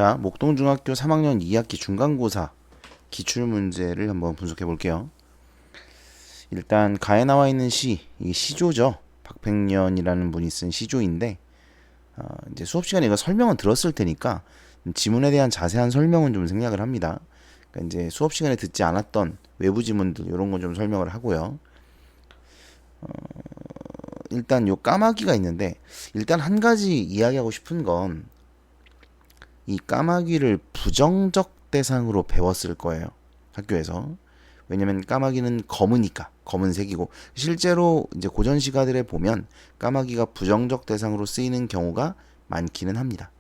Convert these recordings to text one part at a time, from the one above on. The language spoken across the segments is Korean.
자, 목동중학교 3학년 2학기 중간고사 기출문제를 한번 분석해 볼게요. 일단 가에 나와 있는 시, 이게 시조죠. 박팽년이라는 분이 쓴 시조인데 이제 수업 시간에 이거 설명은 들었을 테니까 지문에 대한 자세한 설명은 좀 생략을 합니다. 그러니까 이제 수업 시간에 듣지 않았던 외부 지문들 이런 건 좀 설명을 하고요. 일단 요 까마귀가 있는데 일단 한 가지 이야기하고 싶은 건 이 까마귀를 부정적 대상으로 배웠을 거예요. 학교에서. 왜냐면 까마귀는 검으니까 검은색이고 실제로 이제 고전 시가들에 보면 까마귀가 부정적 대상으로 쓰이는 경우가 많기는 합니다.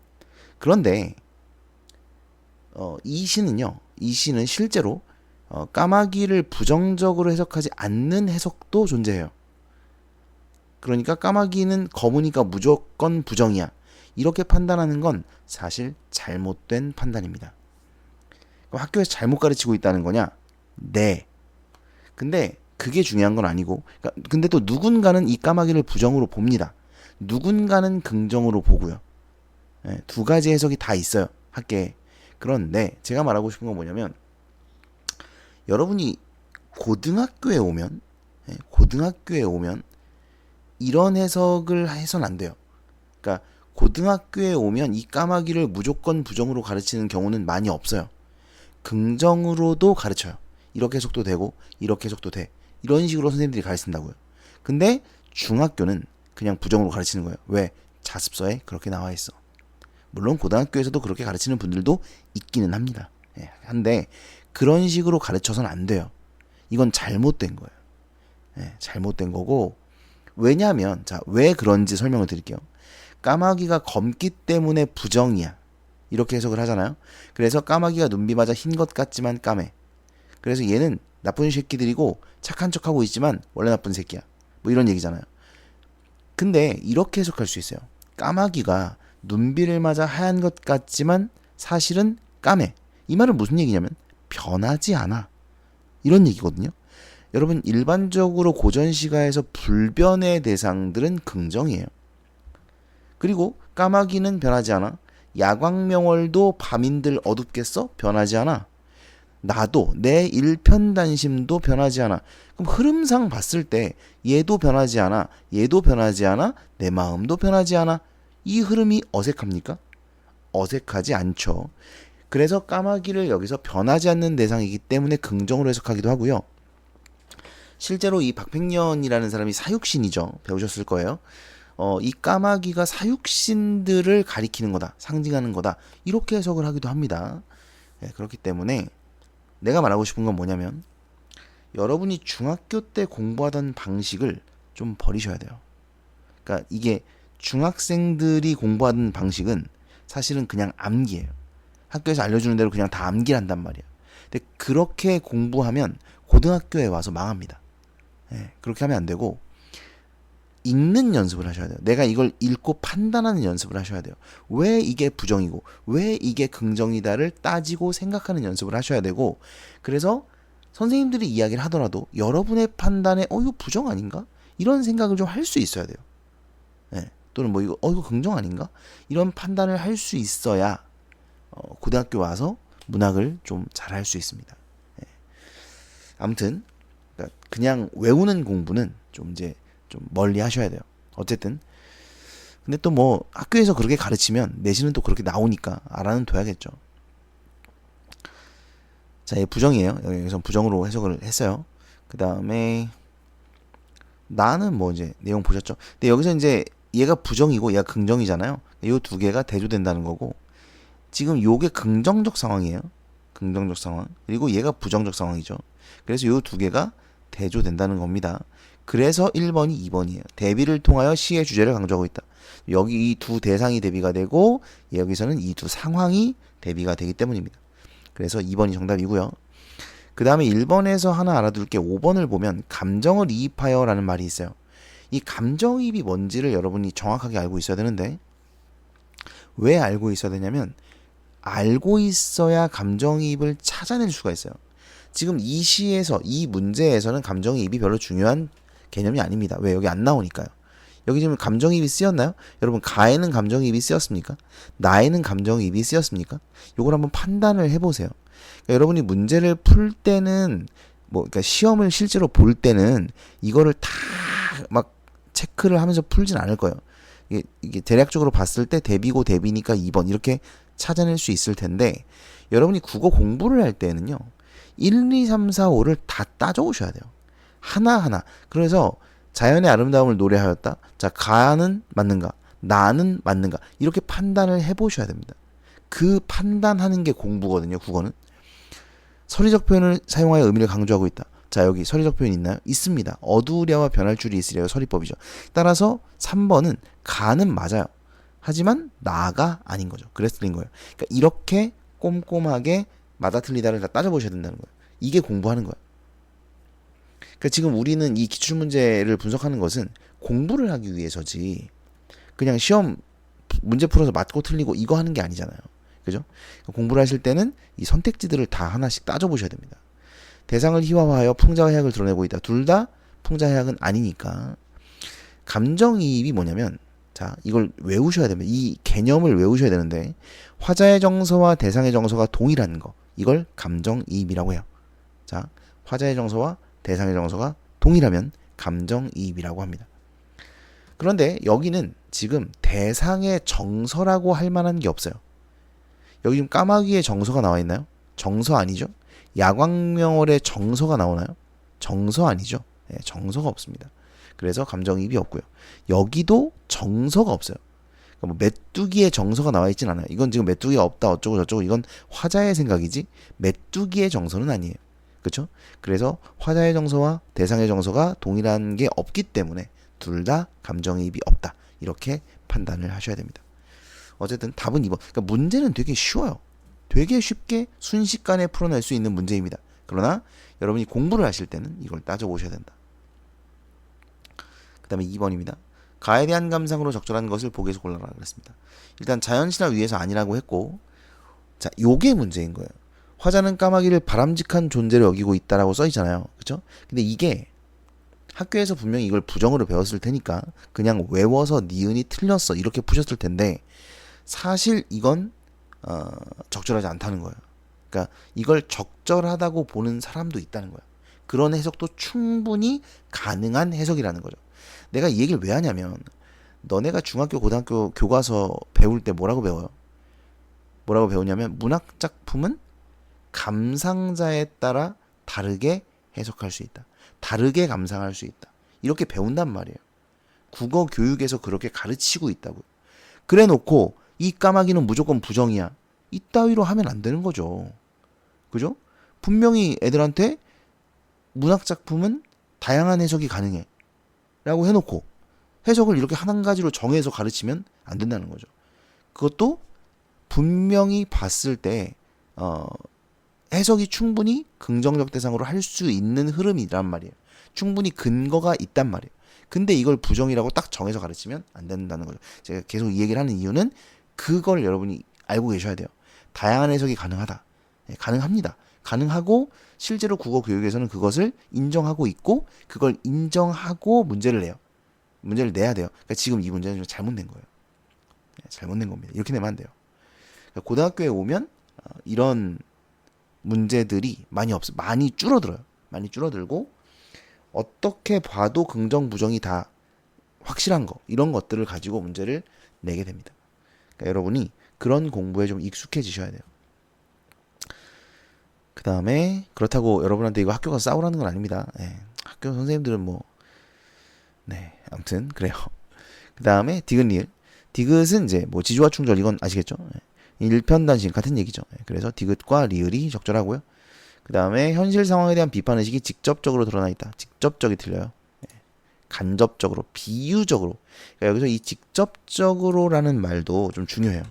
그런데 이 시는 실제로 까마귀를 부정적으로 해석하지 않는 해석도 존재해요. 그러니까 까마귀는 검으니까 무조건 부정이야. 이렇게 판단하는 건 사실 잘못된 판단입니다. 그럼 학교에서 잘못 가르치고 있다는 거냐? 네. 근데 그게 중요한 건 아니고, 근데 또 누군가는 이 까마귀를 부정으로 봅니다. 누군가는 긍정으로 보고요. 네, 두 가지 해석이 다 있어요. 학계에. 그런데 제가 말하고 싶은 건 뭐냐면, 여러분이 고등학교에 오면 이런 해석을 해선 안 돼요. 그러니까 고등학교에 오면 이 까마귀를 무조건 부정으로 가르치는 경우는 많이 없어요. 긍정으로도 가르쳐요. 이렇게 해석도 되고 이렇게 해석도 돼. 이런 식으로 선생님들이 가르친다고요. 근데 중학교는 그냥 부정으로 가르치는 거예요. 왜? 자습서에 그렇게 나와 있어. 물론 고등학교에서도 그렇게 가르치는 분들도 있기는 합니다. 한데 그런 식으로 가르쳐서는 안 돼요. 이건 잘못된 거예요. 잘못된 거고, 왜냐하면 왜 그런지 설명을 드릴게요. 까마귀가 검기 때문에 부정이야. 이렇게 해석을 하잖아요. 그래서 까마귀가 눈비 맞아 흰 것 같지만 까매. 그래서 얘는 나쁜 새끼들이고 착한 척하고 있지만 원래 나쁜 새끼야. 뭐 이런 얘기잖아요. 근데 이렇게 해석할 수 있어요. 까마귀가 눈비를 맞아 하얀 것 같지만 사실은 까매. 이 말은 무슨 얘기냐면 변하지 않아. 이런 얘기거든요. 여러분, 일반적으로 고전시가에서 불변의 대상들은 긍정이에요. 그리고 까마귀는 변하지 않아. 야광명월도 밤인들 어둡겠어? 변하지 않아. 나도 내 일편단심도 변하지 않아. 그럼 흐름상 봤을 때 얘도 변하지 않아. 얘도 변하지 않아. 내 마음도 변하지 않아. 이 흐름이 어색합니까? 어색하지 않죠. 그래서 까마귀를 여기서 변하지 않는 대상이기 때문에 긍정으로 해석하기도 하고요. 실제로 이 박팽년이라는 사람이 사육신이죠. 배우셨을 거예요. 이 까마귀가 사육신들을 가리키는 거다, 상징하는 거다, 이렇게 해석을 하기도 합니다. 그렇기 때문에 내가 말하고 싶은 건 뭐냐면 여러분이 중학교 때 공부하던 방식을 좀 버리셔야 돼요. 그러니까 이게 중학생들이 공부하던 방식은 사실은 그냥 암기예요. 학교에서 알려주는 대로 그냥 다 암기를 한단 말이에요. 근데 그렇게 공부하면 고등학교에 와서 망합니다. 그렇게 하면 안 되고 읽는 연습을 하셔야 돼요. 내가 이걸 읽고 판단하는 연습을 하셔야 돼요. 왜 이게 부정이고 왜 이게 긍정이다를 따지고 생각하는 연습을 하셔야 되고, 그래서 선생님들이 이야기를 하더라도 여러분의 판단에 이거 부정 아닌가? 이런 생각을 좀 할 수 있어야 돼요. 또는 뭐 이거 긍정 아닌가? 이런 판단을 할 수 있어야 고등학교 와서 문학을 좀 잘할 수 있습니다. 아무튼 그러니까 그냥 외우는 공부는 좀 멀리 하셔야 돼요. 어쨌든 근데 또 뭐 학교에서 그렇게 가르치면 내신은 또 그렇게 나오니까 알아는 둬야겠죠. 자, 얘 부정이에요. 여기서 부정으로 해석을 했어요. 그 다음에 나는 뭐 이제 내용 보셨죠? 근데 여기서 이제 얘가 부정이고 얘가 긍정이잖아요. 이 두 개가 대조된다는 거고, 지금 요게 긍정적 상황이에요. 긍정적 상황. 그리고 얘가 부정적 상황이죠. 그래서 요 두 개가 대조된다는 겁니다. 그래서 1번이 2번이에요. 대비를 통하여 시의 주제를 강조하고 있다. 여기 이 두 대상이 대비가 되고 여기서는 이 두 상황이 대비가 되기 때문입니다. 그래서 2번이 정답이고요. 그 다음에 1번에서 하나 알아둘 게 5번을 보면 감정을 이입하여 라는 말이 있어요. 이 감정이입이 뭔지를 여러분이 정확하게 알고 있어야 되는데, 왜 알고 있어야 되냐면 알고 있어야 감정이입을 찾아낼 수가 있어요. 지금 이 시에서 이 문제에서는 감정이입이 별로 중요한 개념이 아닙니다. 왜? 여기 안 나오니까요. 여기 지금 감정이입이 쓰였나요? 여러분 가에는 감정이입이 쓰였습니까? 나에는 감정이입이 쓰였습니까? 요걸 한번 판단을 해보세요. 그러니까 여러분이 문제를 풀 때는 그러니까 시험을 실제로 볼 때는 이거를 다 막 체크를 하면서 풀진 않을 거예요. 이게 대략적으로 봤을 때 대비고 대비니까 2번 이렇게 찾아낼 수 있을 텐데 여러분이 국어 공부를 할 때는요. 1, 2, 3, 4, 5를 다 따져오셔야 돼요. 하나하나. 그래서 자연의 아름다움을 노래하였다. 자, 가는 맞는가? 나는 맞는가? 이렇게 판단을 해보셔야 됩니다. 그 판단하는 게 공부거든요. 국어는. 서리적 표현을 사용하여 의미를 강조하고 있다. 자, 여기 서리적 표현 있나요? 있습니다. 어두우랴와 변할 줄이 있으랴가 서리법이죠. 따라서 3번은 가는 맞아요. 하지만 나가 아닌 거죠. 그래서 틀린 거예요. 그러니까 이렇게 꼼꼼하게 맞아 틀리다를 다 따져보셔야 된다는 거예요. 이게 공부하는 거예요. 그러니까 지금 우리는 이 기출문제를 분석하는 것은 공부를 하기 위해서지 그냥 시험 문제 풀어서 맞고 틀리고 이거 하는 게 아니잖아요. 그죠? 공부를 하실 때는 이 선택지들을 다 하나씩 따져보셔야 됩니다. 대상을 희화화하여 풍자와 해악을 드러내고 있다. 둘 다 풍자해악은 아니니까. 감정이입이 뭐냐면 자 이걸 외우셔야 됩니다. 이 개념을 외우셔야 되는데 화자의 정서와 대상의 정서가 동일한 거 이걸 감정이입이라고 해요. 자 화자의 정서와 대상의 정서가 동일하면 감정이입이라고 합니다. 그런데 여기는 지금 대상의 정서라고 할 만한 게 없어요. 여기 지금 까마귀의 정서가 나와 있나요? 정서 아니죠? 야광명월의 정서가 나오나요? 정서 아니죠? 네, 정서가 없습니다. 그래서 감정이입이 없고요. 여기도 정서가 없어요. 그러니까 뭐 메뚜기의 정서가 나와 있진 않아요. 이건 지금 메뚜기가 없다 어쩌고 저쩌고 이건 화자의 생각이지 메뚜기의 정서는 아니에요. 그렇죠? 그래서 화자의 정서와 대상의 정서가 동일한 게 없기 때문에 둘 다 감정이입이 없다. 이렇게 판단을 하셔야 됩니다. 어쨌든 답은 2번. 그러니까 문제는 되게 쉬워요. 되게 쉽게 순식간에 풀어낼 수 있는 문제입니다. 그러나 여러분이 공부를 하실 때는 이걸 따져보셔야 된다. 그 다음에 2번입니다. 가에 대한 감상으로 적절한 것을 보기에서 골라라 그랬습니다. 일단 자연신화 위에서 아니라고 했고 자 요게 문제인 거예요. 화자는 까마귀를 바람직한 존재로 여기고 있다라고 써있잖아요. 그쵸? 근데 이게 학교에서 분명히 이걸 부정으로 배웠을 테니까 그냥 외워서 니은이 틀렸어 이렇게 푸셨을 텐데 사실 이건 적절하지 않다는 거예요. 그러니까 이걸 적절하다고 보는 사람도 있다는 거예요. 그런 해석도 충분히 가능한 해석이라는 거죠. 내가 이 얘기를 왜 하냐면 너네가 중학교 고등학교 교과서 배울 때 뭐라고 배워요? 뭐라고 배우냐면 문학 작품은 감상자에 따라 다르게 해석할 수 있다. 다르게 감상할 수 있다. 이렇게 배운단 말이에요. 국어 교육에서 그렇게 가르치고 있다고요. 그래 놓고 이 까마귀는 무조건 부정이야. 이따위로 하면 안 되는 거죠. 그죠? 분명히 애들한테 문학작품은 다양한 해석이 가능해. 라고 해놓고 해석을 이렇게 한 가지로 정해서 가르치면 안 된다는 거죠. 그것도 분명히 봤을 때 해석이 충분히 긍정적 대상으로 할 수 있는 흐름이란 말이에요. 충분히 근거가 있단 말이에요. 근데 이걸 부정이라고 딱 정해서 가르치면 안 된다는 거죠. 제가 계속 이 얘기를 하는 이유는 그걸 여러분이 알고 계셔야 돼요. 다양한 해석이 가능하다. 네, 가능합니다. 가능하고 실제로 국어 교육에서는 그것을 인정하고 있고 그걸 인정하고 문제를 내요. 문제를 내야 돼요. 그러니까 지금 이 문제는 좀 잘못된 거예요. 네, 잘못된 겁니다. 이렇게 내면 안 돼요. 그러니까 고등학교에 오면 이런 문제들이 많이 줄어들어요. 많이 줄어들고 어떻게 봐도 긍정 부정이 다 확실한 거 이런 것들을 가지고 문제를 내게 됩니다. 그러니까 여러분이 그런 공부에 좀 익숙해지셔야 돼요. 그 다음에 그렇다고 여러분한테 이거 학교가 싸우라는 건 아닙니다. 네, 학교 선생님들은 아무튼 그래요. 그 다음에 디귿 리을. 디귿은 이제 뭐 지주와 충절 이건 아시겠죠? 네. 일편단심 같은 얘기죠. 네, 그래서 디귿과 리을이 적절하고요. 그 다음에 현실 상황에 대한 비판의식이 직접적으로 드러나 있다. 직접적이 틀려요. 네. 간접적으로, 비유적으로. 그러니까 여기서 이 직접적으로라는 말도 좀 중요해요.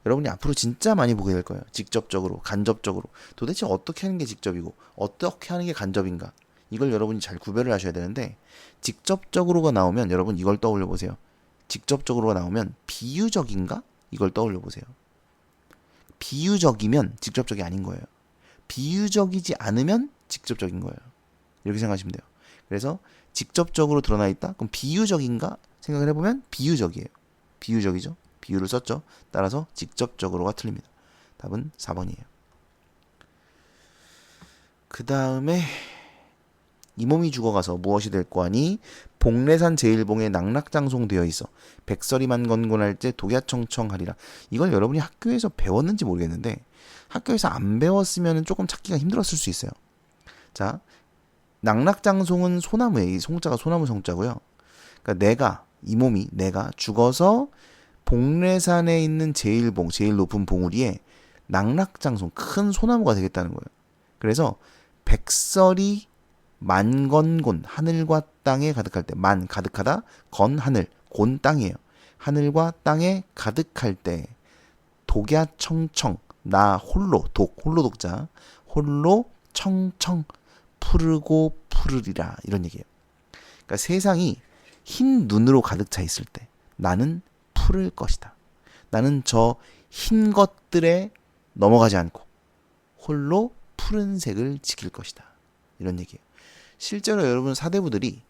여러분이 앞으로 진짜 많이 보게 될 거예요. 직접적으로, 간접적으로. 도대체 어떻게 하는 게 직접이고 어떻게 하는 게 간접인가. 이걸 여러분이 잘 구별을 하셔야 되는데 직접적으로가 나오면 여러분 이걸 떠올려 보세요. 직접적으로가 나오면 비유적인가? 이걸 떠올려 보세요. 비유적이면 직접적이 아닌 거예요. 비유적이지 않으면 직접적인 거예요. 이렇게 생각하시면 돼요. 그래서 직접적으로 드러나 있다? 그럼 비유적인가? 생각을 해보면 비유적이에요. 비유적이죠. 비유를 썼죠. 따라서 직접적으로가 틀립니다. 답은 4번이에요. 그 다음에 이 몸이 죽어가서 무엇이 될 거하니 복례산 제일봉에 낙락장송되어 있어 백설이만 건곤할 때 독야청청하리라. 이걸 여러분이 학교에서 배웠는지 모르겠는데 학교에서 안 배웠으면 조금 찾기가 힘들었을 수 있어요. 자, 낙락장송은 소나무예요. 이 송자가 소나무 성자고요. 그러니까 내가 죽어서 복례산에 있는 제일봉, 제일 높은 봉우리에 낙락장송, 큰 소나무가 되겠다는 거예요. 그래서 백설이 만건곤, 하늘과 땅에 가득할 때, 만 가득하다, 건 하늘, 곤 땅이에요. 하늘과 땅에 가득할 때 독야청청, 나 홀로, 홀로 독자, 홀로 청청 푸르고 푸르리라, 이런 얘기예요. 그러니까 세상이 흰 눈으로 가득 차 있을 때 나는 푸를 것이다. 나는 저 흰 것들에 넘어가지 않고 홀로 푸른색을 지킬 것이다. 이런 얘기예요. 실제로 여러분 사대부들이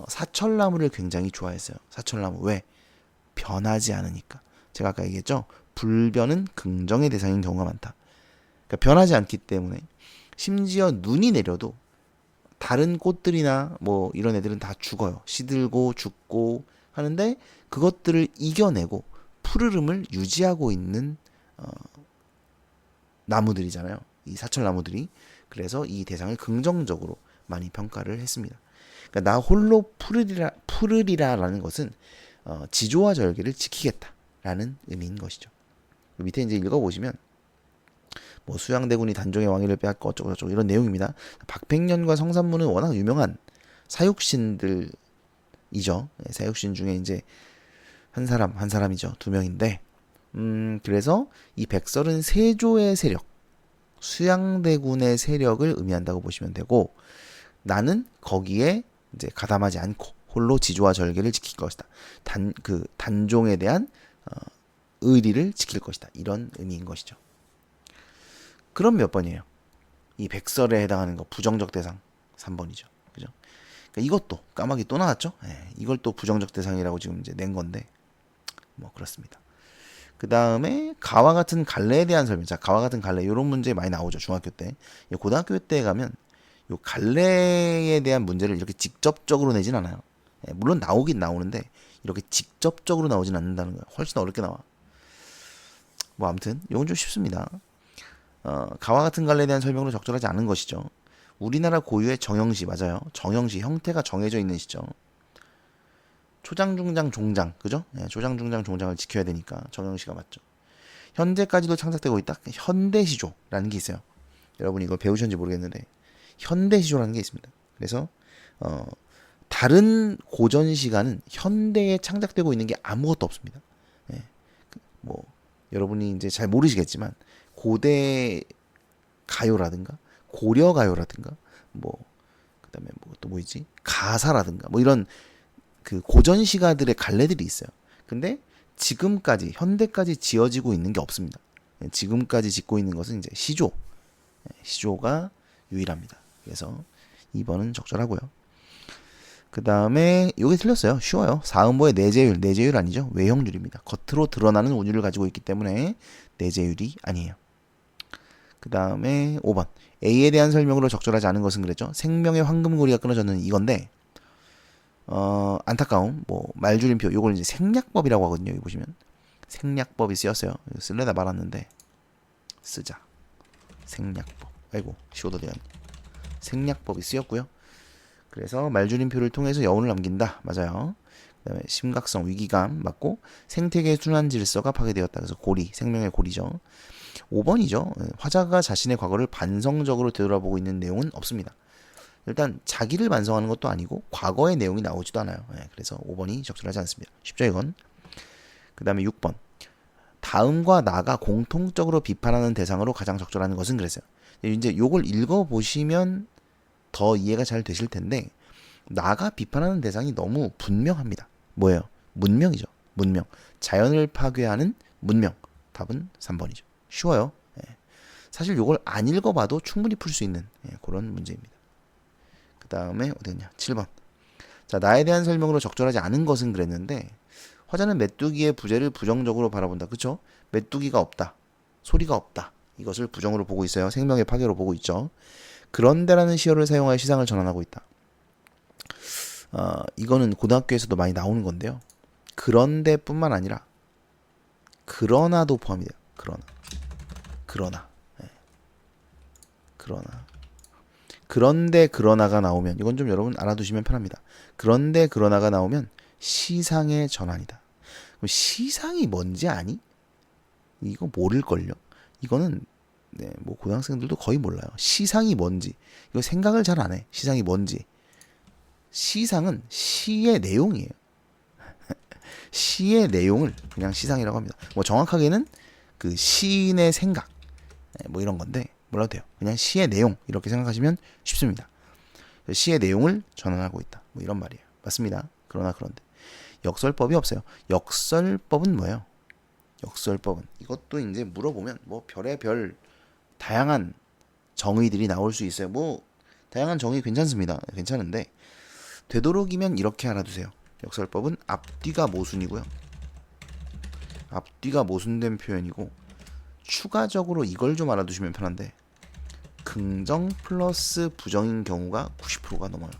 사철나무를 굉장히 좋아했어요. 사철나무. 왜? 변하지 않으니까. 제가 아까 얘기했죠. 불변은 긍정의 대상인 경우가 많다. 그러니까 변하지 않기 때문에 심지어 눈이 내려도 다른 꽃들이나 뭐 이런 애들은 다 죽어요. 시들고 죽고 하는데 그것들을 이겨내고 푸르름을 유지하고 있는 나무들이잖아요. 이 사철나무들이. 그래서 이 대상을 긍정적으로 많이 평가를 했습니다. 그러니까 나 홀로 푸르리라라는 것은 지조와 절개를 지키겠다라는 의미인 것이죠. 밑에 이제 읽어보시면 뭐 수양대군이 단종의 왕위를 빼앗고 어쩌고 저쩌고 이런 내용입니다. 박백년과 성산문은 워낙 유명한 사육신들이죠. 사육신 중에 이제 한 사람이죠. 두 명인데 그래서 이 백설은 세조의 세력, 수양대군의 세력을 의미한다고 보시면 되고 나는 거기에 이제 가담하지 않고 홀로 지조와 절개를 지킬 것이다. 단종에 대한 의리를 지킬 것이다. 이런 의미인 것이죠. 그럼 몇 번이에요? 이 백설에 해당하는 거 부정적 대상 3번이죠. 그죠? 그러니까 이것도 까마귀 또 나왔죠? 네, 이걸 또 부정적 대상이라고 지금 이제 낸 건데 뭐 그렇습니다. 그 다음에 가와 같은 갈래에 대한 설명. 자, 가와 같은 갈래 이런 문제 많이 나오죠. 중학교 때. 고등학교 때 가면 요 갈래에 대한 문제를 이렇게 직접적으로 내진 않아요. 물론 나오긴 나오는데 이렇게 직접적으로 나오진 않는다는 거예요. 훨씬 어렵게 나와. 뭐 아무튼 이건 좀 쉽습니다. 가와 같은 갈래에 대한 설명으로 적절하지 않은 것이죠. 우리나라 고유의 정형시 맞아요. 정형시 형태가 정해져 있는 시죠. 초장, 중장, 종장 그죠? 초장, 중장, 종장을 지켜야 되니까 정형시가 맞죠. 현재까지도 창작되고 있다. 현대시조라는 게 있어요. 여러분 이거 배우셨는지 모르겠는데 현대시조라는 게 있습니다. 그래서 다른 고전 시가는 현대에 창작되고 있는 게 아무것도 없습니다. 뭐 여러분이 이제 잘 모르시겠지만 고대 가요라든가 고려 가요라든가 뭐 그다음에 뭐 또 뭐 있지? 가사라든가 뭐 이런 그 고전 시가들의 갈래들이 있어요. 근데 지금까지 현대까지 지어지고 있는 게 없습니다. 지금까지 짓고 있는 것은 이제 시조가 유일합니다. 그래서 2번은 적절하고요. 그 다음에 이게 틀렸어요. 쉬워요. 사음보의 내재율 아니죠. 외형률입니다. 겉으로 드러나는 운율을 가지고 있기 때문에 내재율이 아니에요. 그 다음에 5번 A에 대한 설명으로 적절하지 않은 것은 그랬죠. 생명의 황금고리가 끊어졌는 이건데 안타까움 뭐 말줄임표 요걸 이제 생략법이라고 하거든요. 여기 보시면 생략법이 쓰였어요. 쓸래다 말았는데 쓰자. 생략법. 아이고 시오도대한 생략법이 쓰였고요. 그래서 말줄임표를 통해서 여운을 남긴다. 맞아요. 그다음에 심각성, 위기감 맞고 생태계의 순환 질서가 파괴되었다. 그래서 고리, 생명의 고리죠. 5번이죠. 화자가 자신의 과거를 반성적으로 되돌아보고 있는 내용은 없습니다. 일단 자기를 반성하는 것도 아니고 과거의 내용이 나오지도 않아요. 그래서 5번이 적절하지 않습니다. 쉽죠 이건. 그 다음에 6번 다음과 나가 공통적으로 비판하는 대상으로 가장 적절한 것은 그랬어요. 이제 요걸 읽어보시면 더 이해가 잘 되실 텐데 나가 비판하는 대상이 너무 분명합니다. 뭐예요? 문명이죠. 문명. 자연을 파괴하는 문명. 답은 3번이죠. 쉬워요. 사실 요걸 안 읽어봐도 충분히 풀 수 있는 그런 문제입니다. 그 다음에 어디였냐? 7번 자, 나에 대한 설명으로 적절하지 않은 것은 그랬는데 화자는 메뚜기의 부재를 부정적으로 바라본다. 그쵸? 메뚜기가 없다. 소리가 없다. 이것을 부정으로 보고 있어요. 생명의 파괴로 보고 있죠. 그런데라는 시어를 사용하여 시상을 전환하고 있다. 이거는 고등학교에서도 많이 나오는 건데요. 그런데뿐만 아니라 그러나도 포함이 돼요. 그러나. 네. 그런데 그러나가 나오면 이건 좀 여러분 알아두시면 편합니다. 그런데 그러나가 나오면 시상의 전환이다. 그럼 시상이 뭔지 아니? 이거 모를걸요. 이거는 네, 뭐 고등학생들도 거의 몰라요. 시상이 뭔지 이거 생각을 잘 안 해. 시상이 뭔지. 시상은 시의 내용이에요. 시의 내용을 그냥 시상이라고 합니다. 뭐 정확하게는 그 시인의 생각 뭐 이런 건데 몰라도 돼요. 그냥 시의 내용 이렇게 생각하시면 쉽습니다. 시의 내용을 전환하고 있다. 뭐 이런 말이에요. 맞습니다. 그러나 그런데 역설법이 없어요. 역설법은 뭐예요? 역설법은 이것도 이제 물어보면 뭐 별의별 다양한 정의들이 나올 수 있어요. 뭐 다양한 정의 괜찮습니다. 괜찮은데 되도록이면 이렇게 알아두세요. 역설법은 앞뒤가 모순이고요. 앞뒤가 모순된 표현이고 추가적으로 이걸 좀 알아두시면 편한데 긍정 플러스 부정인 경우가 90%가 넘어요.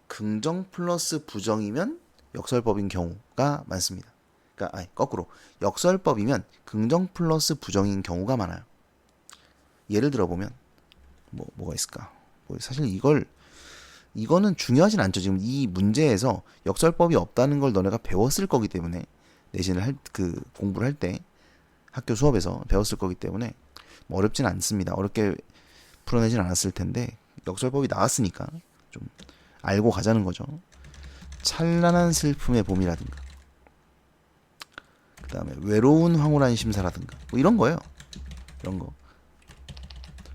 긍정 플러스 부정이면 역설법인 경우가 많습니다. 그러니까 거꾸로 역설법이면 긍정 플러스 부정인 경우가 많아요. 예를 들어보면 뭐가 있을까? 뭐 사실 이거는 중요하진 않죠. 지금 이 문제에서 역설법이 없다는 걸 너네가 배웠을 거기 때문에 내신을 공부를 할 때 학교 수업에서 배웠을 거기 때문에 뭐 어렵진 않습니다. 어렵게 풀어내진 않았을 텐데 역설법이 나왔으니까 좀 알고 가자는 거죠. 찬란한 슬픔의 봄이라든가 그 다음에 외로운 황홀한 심사라든가 뭐 이런 거예요. 이런 거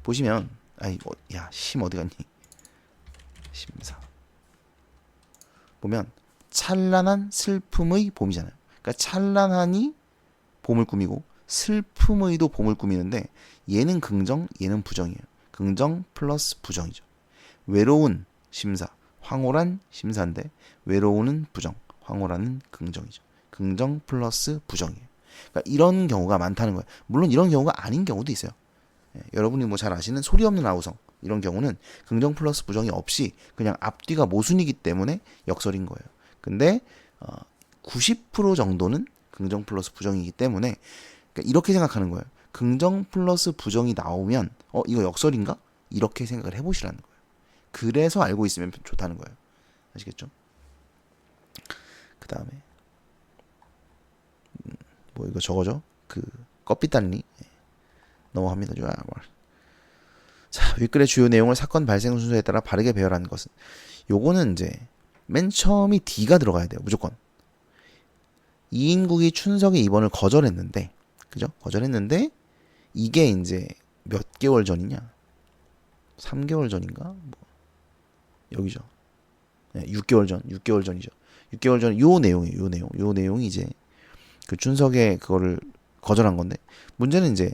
보시면 야 심 어디 갔니? 심사 보면 찬란한 슬픔의 봄이잖아요. 그러니까 찬란하니 봄을 꾸미고 슬픔의도 봄을 꾸미는데 얘는 긍정, 얘는 부정이에요. 긍정 플러스 부정이죠. 외로운 심사, 황홀한 심사인데 외로운은 부정, 황홀한은 긍정이죠. 긍정 플러스 부정이에요. 그러니까 이런 경우가 많다는 거예요. 물론 이런 경우가 아닌 경우도 있어요. 여러분이 뭐 잘 아시는 소리 없는 아우성 이런 경우는 긍정 플러스 부정이 없이 그냥 앞뒤가 모순이기 때문에 역설인 거예요. 근데 90% 정도는 긍정 플러스 부정이기 때문에 그러니까 이렇게 생각하는 거예요. 긍정 플러스 부정이 나오면 이거 역설인가? 이렇게 생각을 해보시라는 거예요. 그래서 알고 있으면 좋다는 거예요. 아시겠죠? 그 다음에 뭐 이거 저거죠? 그 껍비단리 넘어갑니다. 자, 윗글의 주요 내용을 사건 발생 순서에 따라 바르게 배열하는 것은 요거는 이제 맨 처음이 D가 들어가야 돼요. 무조건. 이인국이 춘석의 입원을 거절했는데 그죠? 거절했는데 이게 이제 몇 개월 전이냐? 3개월 전인가? 뭐 여기죠. 네, 6개월 전이죠. 6개월 전 요 내용이에요. 요 내용이 이제 그 춘석의 그거를 거절한 건데 문제는 이제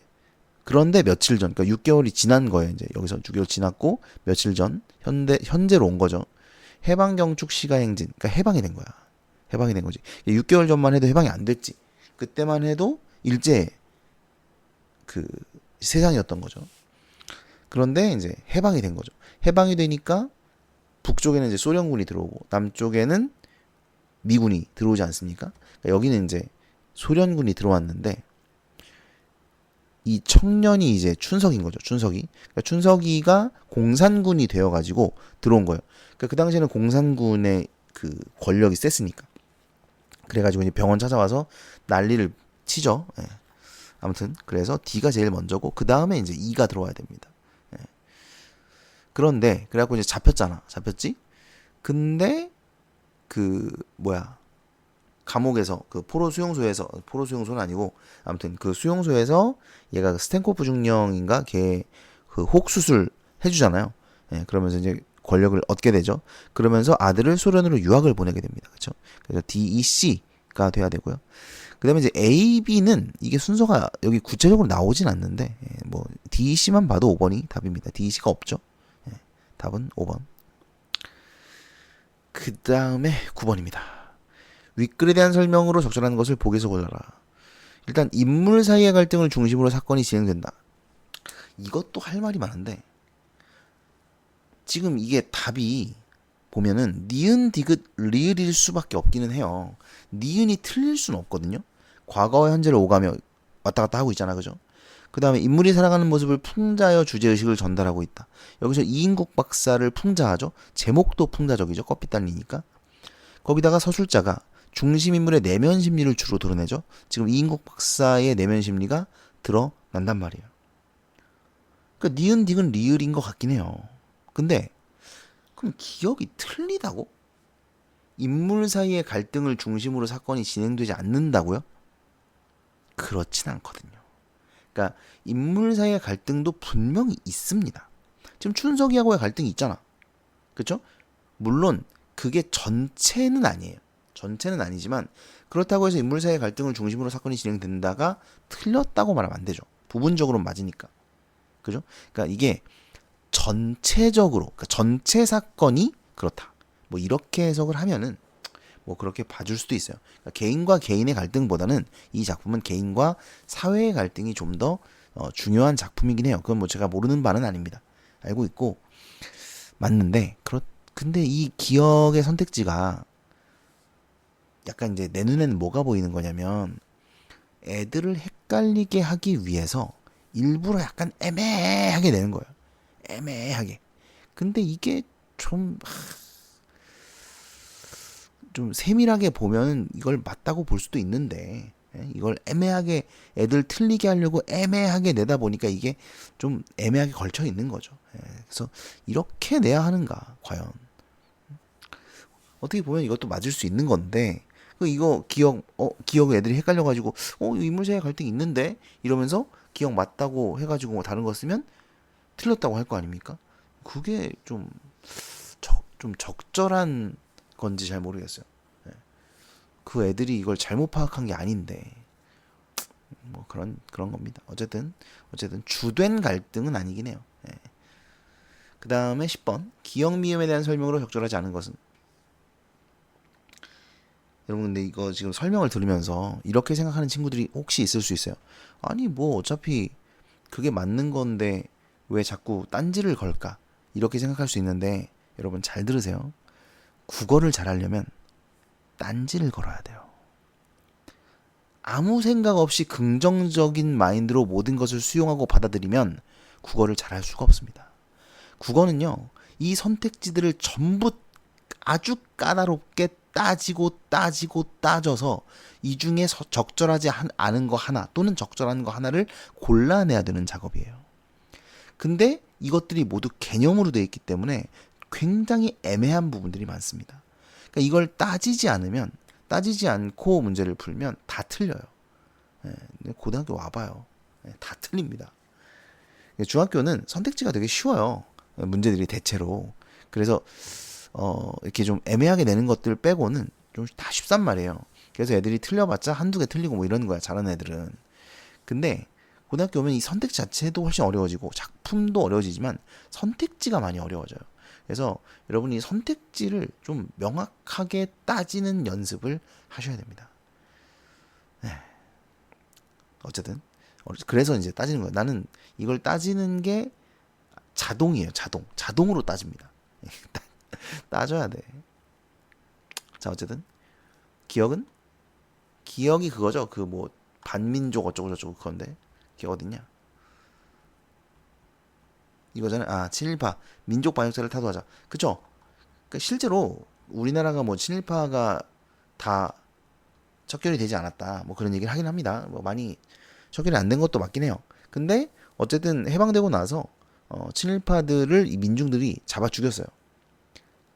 그런데 며칠 전, 그러니까 6개월이 지난 거예요. 이제 여기서 6개월 지났고 며칠 전 현재로 온 거죠. 해방경축 시가행진, 그러니까 해방이 된 거야. 해방이 된 거지. 6개월 전만 해도 해방이 안 됐지. 그때만 해도 일제 그 세상이었던 거죠. 그런데 이제 해방이 된 거죠. 해방이 되니까 북쪽에는 이제 소련군이 들어오고 남쪽에는 미군이 들어오지 않습니까? 그러니까 여기는 이제 소련군이 들어왔는데 이 청년이 이제 춘석인 거죠. 춘석이. 그러니까 춘석이가 공산군이 되어가지고 들어온 거예요. 그러니까 그 당시에는 공산군의 그 권력이 셌으니까. 그래가지고 이제 병원 찾아와서 난리를 치죠. 예. 아무튼 그래서 D가 제일 먼저고 그 다음에 이제 E가 들어와야 됩니다. 예. 그런데 그래갖고 이제 잡혔지? 근데 감옥에서 포로 수용소는 아니고 아무튼 그 수용소에서 얘가 그 스탠코프 중령인가 걔 그 혹수술 해주잖아요. 예, 그러면서 이제 권력을 얻게 되죠. 그러면서 아들을 소련으로 유학을 보내게 됩니다. 그렇죠? 그래서 DEC가 돼야 되고요. 그다음에 이제 A, B는 이게 순서가 여기 구체적으로 나오진 않는데 뭐 DEC만 봐도 5번이 답입니다. DEC가 없죠. 예, 답은 5번. 그 다음에 9번입니다. 윗글에 대한 설명으로 적절한 것을 보기에서 골라라. 일단 인물 사이의 갈등을 중심으로 사건이 진행된다. 이것도 할 말이 많은데 지금 이게 답이 보면은 니은, 디귿, 리을일 수밖에 없기는 해요. 니은이 틀릴 수는 없거든요. 과거와 현재를 오가며 왔다 갔다 하고 있잖아, 그죠? 그 다음에 인물이 살아가는 모습을 풍자하여 주제의식을 전달하고 있다. 여기서 이인국 박사를 풍자하죠. 제목도 풍자적이죠. 껍빛 달리니까. 거기다가 서술자가 중심인물의 내면 심리를 주로 드러내죠. 지금 이인국 박사의 내면 심리가 드러난단 말이에요. 그러니까 니은, 디귿, 리을인 것 같긴 해요. 근데 그럼 기억이 틀리다고? 인물 사이의 갈등을 중심으로 사건이 진행되지 않는다고요? 그렇진 않거든요. 그러니까 인물 사이의 갈등도 분명히 있습니다. 지금 춘석이하고의 갈등이 있잖아. 그렇죠? 물론 그게 전체는 아니에요. 전체는 아니지만 그렇다고 해서 인물 사이의 갈등을 중심으로 사건이 진행된다가 틀렸다고 말하면 안 되죠. 부분적으로는 맞으니까. 그죠? 그러니까 이게 전체적으로, 그러니까 전체 사건이 그렇다. 뭐 이렇게 해석을 하면은 뭐 그렇게 봐줄 수도 있어요. 그러니까 개인과 개인의 갈등보다는 이 작품은 개인과 사회의 갈등이 좀 더 중요한 작품이긴 해요. 그건 뭐 제가 모르는 바는 아닙니다. 알고 있고 맞는데 근데 이 기억의 선택지가 약간 이제 내 눈에는 뭐가 보이는 거냐면 애들을 헷갈리게 하기 위해서 일부러 약간 애매하게 내는 거예요. 애매하게. 근데 이게 좀 세밀하게 보면 이걸 맞다고 볼 수도 있는데 이걸 애매하게 애들 틀리게 하려고 애매하게 내다 보니까 이게 좀 애매하게 걸쳐 있는 거죠. 그래서 이렇게 내야 하는가 과연. 어떻게 보면 이것도 맞을 수 있는 건데 이거 기억 애들이 헷갈려가지고 인물사이에 갈등이 있는데 이러면서 기억 맞다고 해가지고 뭐 다른 거 쓰면 틀렸다고 할 거 아닙니까? 그게 좀 적절한 건지 잘 모르겠어요. 그 애들이 이걸 잘못 파악한 게 아닌데 뭐 그런 겁니다. 어쨌든 주된 갈등은 아니긴 해요. 그 다음에 10번 기억 미음에 대한 설명으로 적절하지 않은 것은. 여러분 근데 이거 지금 설명을 들으면서 이렇게 생각하는 친구들이 혹시 있을 수 있어요. 아니 뭐 어차피 그게 맞는 건데 왜 자꾸 딴지를 걸까? 이렇게 생각할 수 있는데 여러분 잘 들으세요. 국어를 잘하려면 딴지를 걸어야 돼요. 아무 생각 없이 긍정적인 마인드로 모든 것을 수용하고 받아들이면 국어를 잘할 수가 없습니다. 국어는요, 이 선택지들을 전부 아주 까다롭게 따져서 이 중에 적절하지 않은 거 하나 또는 적절한 거 하나를 골라내야 되는 작업이에요. 근데 이것들이 모두 개념으로 되어 있기 때문에 굉장히 애매한 부분들이 많습니다. 그러니까 이걸 따지지 않고 문제를 풀면 다 틀려요. 고등학교 와봐요. 다 틀립니다. 중학교는 선택지가 되게 쉬워요. 문제들이 대체로. 그래서 이렇게 좀 애매하게 내는 것들 빼고는 좀 다 쉽단 말이에요. 그래서 애들이 틀려봤자 한두 개 틀리고 뭐 이러는 거야. 잘하는 애들은. 근데 고등학교 오면 이 선택지 자체도 훨씬 어려워지고 작품도 어려워지지만 선택지가 많이 어려워져요. 그래서 여러분이 선택지를 좀 명확하게 따지는 연습을 하셔야 됩니다. 어쨌든 그래서 이제 따지는 거예요. 나는 이걸 따지는 게 자동이에요. 자동으로 따집니다. 따져야 돼. 자, 어쨌든 기억이 그거죠. 그 뭐 반민족 어쩌고 저쩌고 그건데 기억 어딨냐? 이거잖아요. 친일파 민족 반역자를 타도하자. 그쵸? 그러니까 실제로 우리나라가 뭐 친일파가 다 척결이 되지 않았다. 뭐 그런 얘기를 하긴 합니다. 뭐 많이 척결이 안 된 것도 맞긴 해요. 근데 어쨌든 해방되고 나서 친일파들을 이 민중들이 잡아 죽였어요.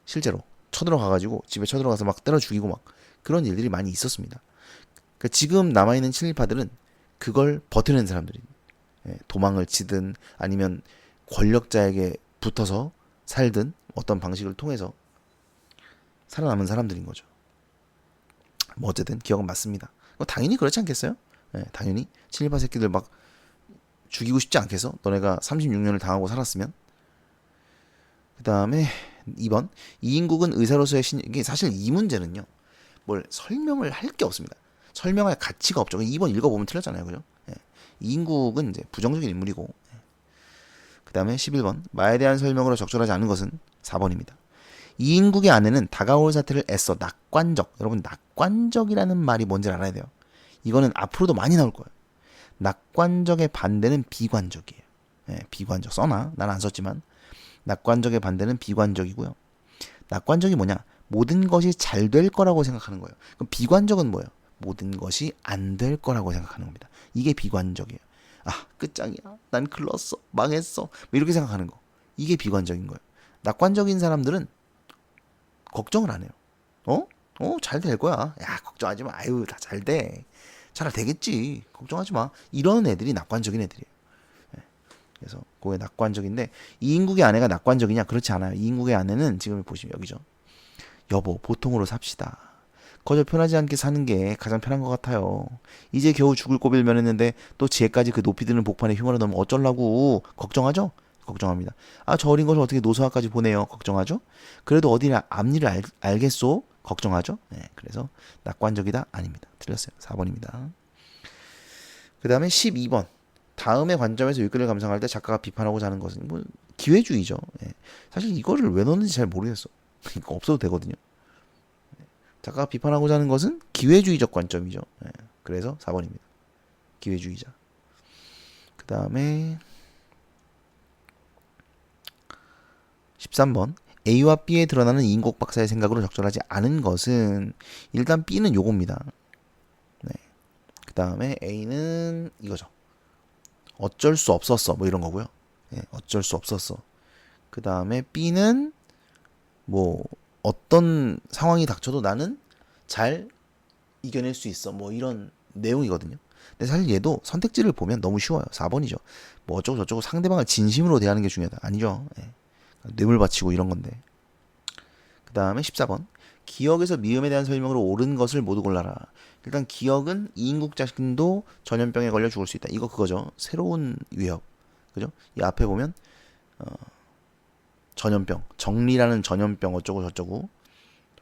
실제로 쳐들어가가지고 집에 쳐들어가서 막 때려 죽이고 막 그런 일들이 많이 있었습니다. 그러니까 지금 남아있는 친일파들은 그걸 버텨낸 사람들이 도망을 치든 아니면 권력자에게 붙어서 살든 어떤 방식을 통해서 살아남은 사람들인 거죠. 뭐 어쨌든 기억은 맞습니다. 당연히 그렇지 않겠어요? 당연히 친일파 새끼들 막 죽이고 싶지 않겠어? 너네가 36년을 당하고 살았으면. 그 다음에 2번. 이인국은 의사로서의 이게 사실 이 문제는요. 뭘 설명을 할 게 없습니다. 설명할 가치가 없죠. 2번 읽어보면 틀렸잖아요. 그죠? 예. 이인국은 이제 부정적인 인물이고. 그 다음에 11번. 마에 대한 설명으로 적절하지 않은 것은 4번입니다. 이인국의 아내는 다가올 사태를 애써 낙관적. 여러분 낙관적이라는 말이 뭔지 알아야 돼요. 이거는 앞으로도 많이 나올 거예요. 낙관적의 반대는 비관적이에요. 예, 비관적. 써놔. 난 안 썼지만. 낙관적의 반대는 비관적이고요. 낙관적이 뭐냐? 모든 것이 잘 될 거라고 생각하는 거예요. 그럼 비관적은 뭐예요? 모든 것이 안 될 거라고 생각하는 겁니다. 이게 비관적이에요. 아, 끝장이야. 난 글렀어. 망했어. 뭐 이렇게 생각하는 거. 이게 비관적인 거예요. 낙관적인 사람들은 걱정을 안 해요. 잘 될 거야. 야, 걱정하지 마. 아유, 다 잘 돼. 잘 되겠지. 걱정하지 마. 이런 애들이 낙관적인 애들이에요. 그래서 그게 낙관적인데 이인국의 아내가 낙관적이냐? 그렇지 않아요. 이인국의 아내는 지금 보시면 여기죠. 여보, 보통으로 삽시다. 거저 편하지 않게 사는 게 가장 편한 것 같아요. 이제 겨우 죽을 고비를 면했는데 또 지혜까지 그 높이 드는 복판에 휘말아 넣으면 어쩌려고. 걱정하죠? 걱정합니다. 아, 저 어린 것을 어떻게 노소학까지 보내요? 걱정하죠? 그래도 어디 앞일을 알겠소? 걱정하죠? 네, 그래서 낙관적이다? 아닙니다. 틀렸어요. 4번입니다. 그 다음에 12번. 다음의 관점에서 윗글을 감상할 때 작가가 비판하고자 하는 것은 뭐 기회주의죠. 예. 사실 이거를 왜 넣는지 잘 모르겠어. 이거 없어도 되거든요. 작가가 비판하고자 하는 것은 기회주의적 관점이죠. 예. 그래서 4번입니다. 기회주의자. 그 다음에 13번. A와 B에 드러나는 이인국 박사의 생각으로 적절하지 않은 것은 일단 B는 요겁니다. 네. 그 다음에 A는 이거죠. 어쩔 수 없었어. 뭐 이런 거고요. 예, 어쩔 수 없었어. 그 다음에 B는 뭐 어떤 상황이 닥쳐도 나는 잘 이겨낼 수 있어. 뭐 이런 내용이거든요. 근데 사실 얘도 선택지를 보면 너무 쉬워요. 4번이죠. 뭐 어쩌고 저쩌고 상대방을 진심으로 대하는 게 중요하다. 아니죠. 예. 뇌물 바치고 이런 건데. 그 다음에 14번. 기억에서 미음에 대한 설명으로 옳은 것을 모두 골라라. 일단 기억은 이인국 자신도 전염병에 걸려 죽을 수 있다. 이거 그거죠. 새로운 위협. 그죠? 이 앞에 보면 전염병. 정리라는 전염병 어쩌고 저쩌고.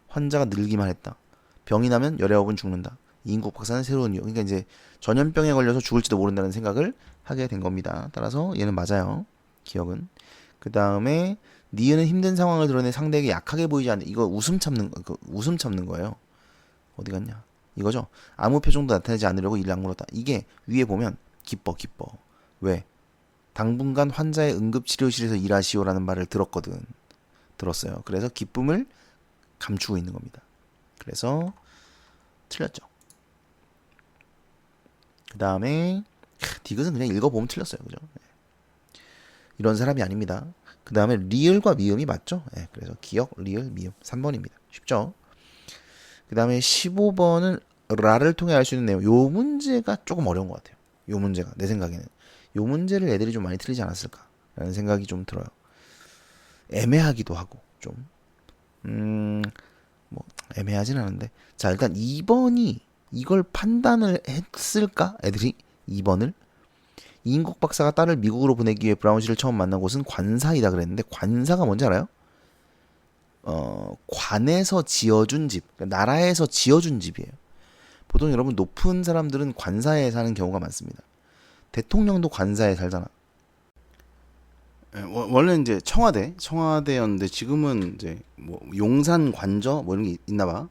환자가 늘기만 했다. 병이 나면 19분 죽는다. 이인국 박사는 새로운 위협. 그러니까 이제 전염병에 걸려서 죽을지도 모른다는 생각을 하게 된 겁니다. 따라서 얘는 맞아요. 기억은. 그 다음에 니은은 힘든 상황을 드러내 상대에게 약하게 보이지 않는. 이거 웃음 참는 거예요. 어디 갔냐? 이거죠. 아무 표정도 나타내지 않으려고 이를 악물었다. 이게 위에 보면 기뻐. 왜? 당분간 환자의 응급치료실에서 일하시오라는 말을 들었어요. 그래서 기쁨을 감추고 있는 겁니다. 그래서 틀렸죠. 그 다음에 디귿은 그냥 읽어보면 틀렸어요. 그죠? 이런 사람이 아닙니다. 그 다음에 리을과 미음이 맞죠? 네, 그래서 기억, 리을, 미음 3번입니다. 쉽죠? 그 다음에 15번은 라를 통해 알 수 있는 내용. 요 문제가 조금 어려운 것 같아요. 요 문제가 내 생각에는. 요 문제를 애들이 좀 많이 틀리지 않았을까라는 생각이 좀 들어요. 애매하기도 하고 좀. 뭐 애매하진 않은데. 자, 일단 2번이 이걸 판단을 했을까? 애들이 2번을. 이인국 박사가 딸을 미국으로 보내기 위해 브라운 씨를 처음 만난 곳은 관사이다 그랬는데 관사가 뭔지 알아요? 관에서 지어준 집, 그러니까 나라에서 지어준 집이에요. 보통 여러분 높은 사람들은 관사에 사는 경우가 많습니다. 대통령도 관사에 살잖아. 원래 이제 청와대였는데 지금은 이제 뭐 용산 관저 뭐 이런 게 있나 봐.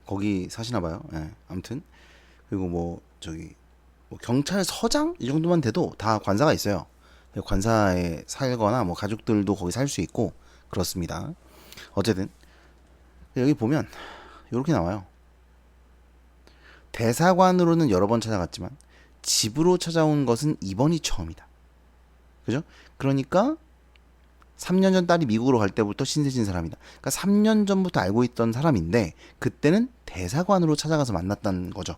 거기 사시나 봐요. 예, 아무튼 그리고 뭐 저기 뭐 경찰서장 이 정도만 돼도 다 관사가 있어요. 관사에 살거나 뭐 가족들도 거기 살 수 있고 그렇습니다. 어쨌든 여기 보면 이렇게 나와요. 대사관으로는 여러 번 찾아갔지만 집으로 찾아온 것은 이번이 처음이다. 그죠? 그러니까 3년 전 딸이 미국으로 갈 때부터 신세진 사람이다. 그러니까 3년 전부터 알고 있던 사람인데 그때는 대사관으로 찾아가서 만났다는 거죠.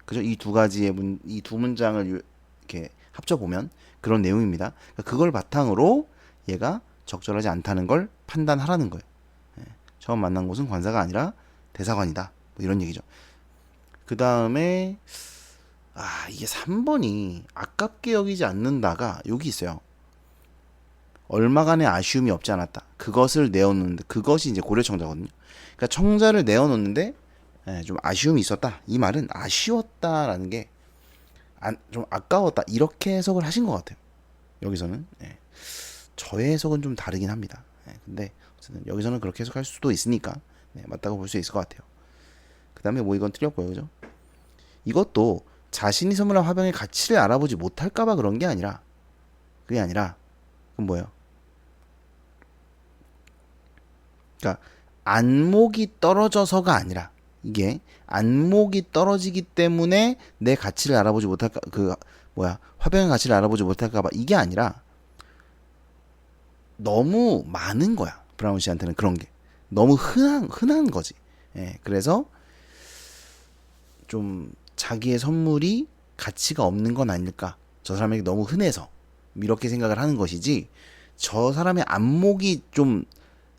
그죠? 이 두 가지의 이 두 문장을 이렇게 합쳐 보면 그런 내용입니다. 그러니까 그걸 바탕으로 얘가 적절하지 않다는 걸 판단하라는 거예요. 처음 만난 곳은 관사가 아니라 대사관이다. 뭐 이런 얘기죠. 그 다음에 이게 3번이 아깝게 여기지 않는다가 여기 있어요. 얼마간의 아쉬움이 없지 않았다. 그것을 내어놓는데 그것이 이제 고려청자거든요. 그러니까 청자를 내어놓는데 좀 아쉬움이 있었다. 이 말은 아쉬웠다라는 게 좀 아까웠다 이렇게 해석을 하신 것 같아요. 여기서는 저의 해석은 좀 다르긴 합니다. 근데 어쨌든 여기서는 그렇게 해석할 수도 있으니까 맞다고 볼 수 있을 것 같아요. 그 다음에 뭐 이건 틀렸고요, 그죠? 이것도 자신이 선물한 화병의 가치를 알아보지 못할까봐 그런 게 아니라 그게 아니라 그건 뭐예요? 그러니까 안목이 떨어져서가 아니라 이게 안목이 떨어지기 때문에 내 가치를 알아보지 못할까 화병의 가치를 알아보지 못할까봐 이게 아니라 너무 많은 거야. 브라운 씨한테는 그런 게 너무 흔한 거지. 그래서 좀 자기의 선물이 가치가 없는 건 아닐까. 저 사람에게 너무 흔해서 이렇게 생각을 하는 것이지. 저 사람의 안목이 좀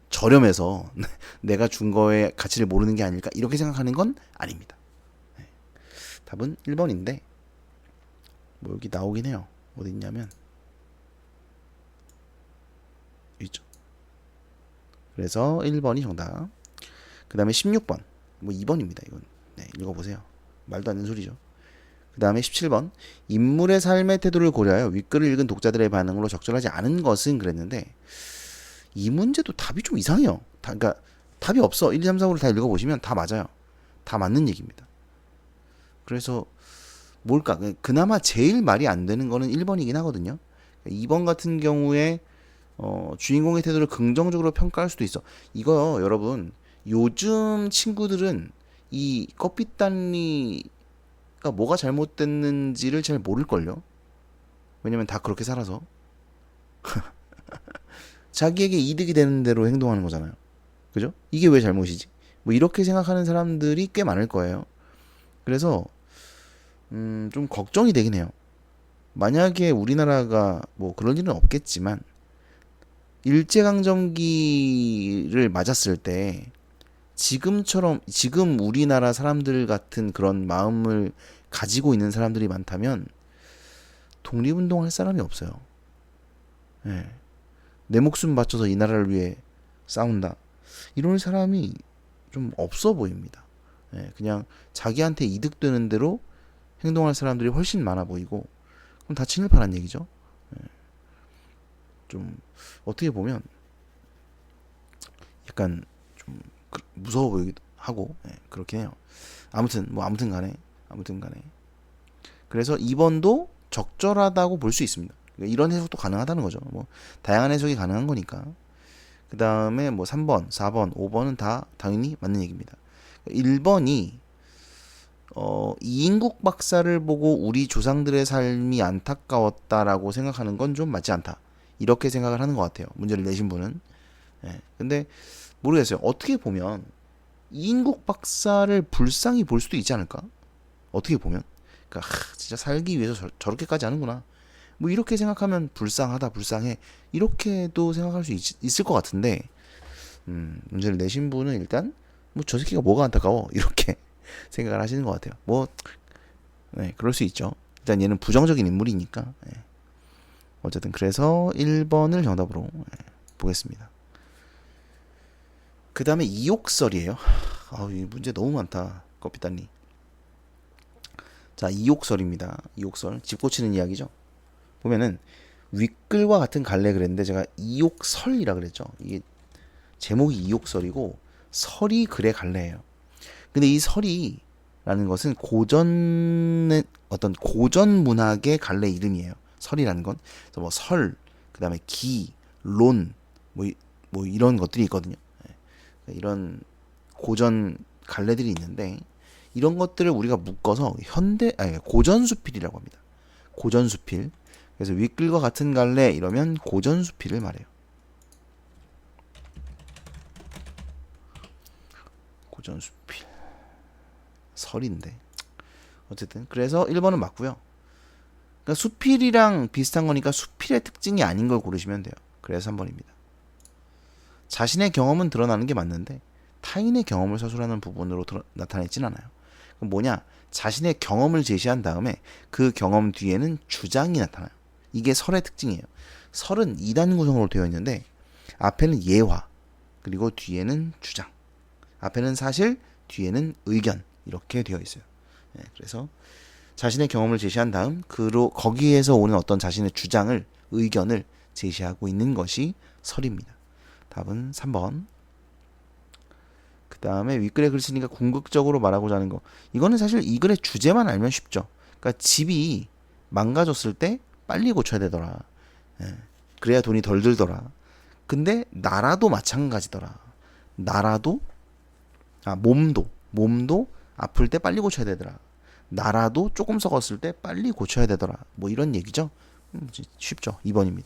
저렴해서 내가 준 거의 가치를 모르는 게 아닐까 이렇게 생각하는 건 아닙니다. 답은 1번인데 뭐 여기 나오긴 해요. 어디 있냐면 여기 있죠. 그래서 1번이 정답. 그 다음에 16번 뭐 2번입니다. 이건 읽어보세요. 말도 안 되는 소리죠. 그 다음에 17번 인물의 삶의 태도를 고려하여 윗글을 읽은 독자들의 반응으로 적절하지 않은 것은 그랬는데 이 문제도 답이 좀 이상해요. 그러니까 답이 없어. 1, 2, 3, 4, 5를 다 읽어보시면 다 맞아요. 다 맞는 얘기입니다. 그래서 뭘까? 그나마 제일 말이 안 되는 거는 1번이긴 하거든요. 2번 같은 경우에 주인공의 태도를 긍정적으로 평가할 수도 있어. 이거 여러분 요즘 친구들은 이 껍빗단리가 뭐가 잘못됐는지를 잘 모를걸요. 왜냐면 다 그렇게 살아서 자기에게 이득이 되는 대로 행동하는 거잖아요. 그죠? 이게 왜 잘못이지? 뭐 이렇게 생각하는 사람들이 꽤 많을 거예요. 그래서 좀 걱정이 되긴 해요. 만약에 우리나라가 뭐 그런 일은 없겠지만 일제강점기를 맞았을 때 지금 우리나라 사람들 같은 그런 마음을 가지고 있는 사람들이 많다면 독립운동 할 사람이 없어요. 내 목숨 바쳐서 이 나라를 위해 싸운다. 이런 사람이 좀 없어 보입니다. 그냥 자기한테 이득되는 대로 행동할 사람들이 훨씬 많아 보이고 그럼 다 친일파란 얘기죠. 좀 어떻게 보면 약간 좀 무서워 보이기도 하고 그렇긴 해요. 아무튼 간에 그래서 2번도 적절하다고 볼 수 있습니다. 이런 해석도 가능하다는 거죠. 뭐 다양한 해석이 가능한 거니까. 그 다음에 뭐 3번, 4번, 5번은 다 당연히 맞는 얘기입니다. 1번이 이인국 박사를 보고 우리 조상들의 삶이 안타까웠다라고 생각하는 건 좀 맞지 않다. 이렇게 생각을 하는 것 같아요. 문제를 내신 분은. 근데 모르겠어요. 어떻게 보면 이인국 박사를 불쌍히 볼 수도 있지 않을까? 어떻게 보면. 그러니까 진짜 살기 위해서 저렇게까지 하는구나. 뭐 이렇게 생각하면 불쌍해 이렇게도 생각할 수 있을 것 같은데 문제를 내신 분은 일단 뭐 저 새끼가 뭐가 안타까워 이렇게 생각을 하시는 것 같아요. 뭐 그럴 수 있죠. 일단 얘는 부정적인 인물이니까 어쨌든 그래서 1번을 정답으로 보겠습니다. 그 다음에 이욕설이에요. 이 문제 너무 많다. 껍비단니. 자, 이욕설입니다. 이욕설 집 고치는 이야기죠. 보면은 윗글과 같은 갈래 그랬는데 제가 이욕설이라 그랬죠. 이게 제목이 이욕설이고 설이 글의 갈래예요. 근데 이 설이라는 것은 고전의 어떤 고전 문학의 갈래 이름이에요. 설이라는 건. 그래서 뭐 설, 그다음에 기, 론, 뭐 이런 것들이 있거든요. 이런 고전 갈래들이 있는데 이런 것들을 우리가 묶어서 고전수필이라고 합니다. 고전수필. 그래서 윗글과 같은 갈래 이러면 고전수필을 말해요. 고전수필 설인데 어쨌든 그래서 1번은 맞고요. 그러니까 수필이랑 비슷한 거니까 수필의 특징이 아닌 걸 고르시면 돼요. 그래서 3번입니다. 자신의 경험은 드러나는 게 맞는데 타인의 경험을 서술하는 부분으로 나타내진 않아요. 그럼 뭐냐? 자신의 경험을 제시한 다음에 그 경험 뒤에는 주장이 나타나요. 이게 설의 특징이에요. 설은 2단 구성으로 되어 있는데 앞에는 예화, 그리고 뒤에는 주장. 앞에는 사실, 뒤에는 의견, 이렇게 되어 있어요. 그래서 자신의 경험을 제시한 다음 거기에서 오는 어떤 자신의 주장을, 의견을 제시하고 있는 것이 설입니다. 답은 3번. 그 다음에 윗글에 글 쓰니까 궁극적으로 말하고자 하는 거. 이거는 사실 이 글의 주제만 알면 쉽죠. 그러니까 집이 망가졌을 때 빨리 고쳐야 되더라. 그래야 돈이 덜 들더라. 근데 나라도 마찬가지더라. 나라도, 몸도 아플 때 빨리 고쳐야 되더라. 나라도 조금 썩었을 때 빨리 고쳐야 되더라. 뭐 이런 얘기죠. 쉽죠. 2번입니다.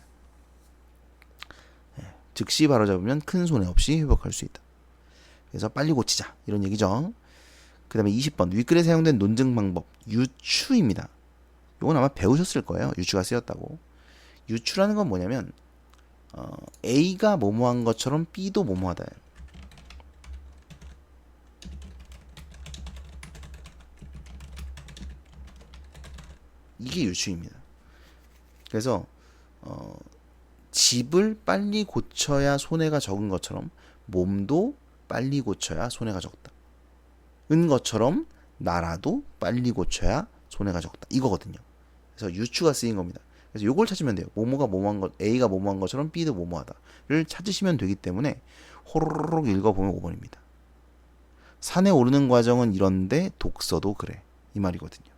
즉시 바로잡으면 큰 손해 없이 회복할 수 있다. 그래서 빨리 고치자, 이런 얘기죠. 그 다음에 20번 윗글에 사용된 논증 방법 유추입니다. 이건 아마 배우셨을 거예요. 유추가 쓰였다고. 유추라는 건 뭐냐면 A가 뭐뭐한 것처럼 B도 뭐뭐하다. 이게 유추입니다. 그래서 집을 빨리 고쳐야 손해가 적은 것처럼 몸도 빨리 고쳐야 손해가 적다. 은 것처럼 나라도 빨리 고쳐야 손해가 적다. 이거거든요. 그래서 유추가 쓰인 겁니다. 그래서 요걸 찾으면 돼요. 모모가 뭐뭐한 것, A가 뭐뭐한 것처럼 B도 뭐뭐하다를 찾으시면 되기 때문에 호로록 읽어보면 5번입니다. 산에 오르는 과정은 이런데 독서도 그래. 이 말이거든요.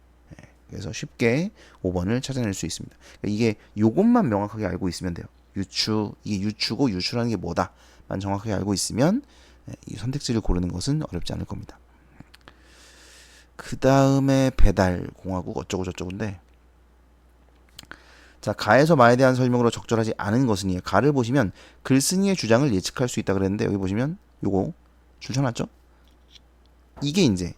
그래서 쉽게 5번을 찾아낼 수 있습니다. 그러니까 이게 요것만 명확하게 알고 있으면 돼요. 유추, 이게 유추고 유추라는 게 뭐다만 정확하게 알고 있으면 이 선택지를 고르는 것은 어렵지 않을 겁니다. 그 다음에 배달, 공화국 어쩌고 저쩌고인데, 자, 가에서 마에 대한 설명으로 적절하지 않은 것은이에요. 가를 보시면 글쓴이의 주장을 예측할 수 있다 그랬는데 여기 보시면 요거 줄 쳐놨죠? 이게 이제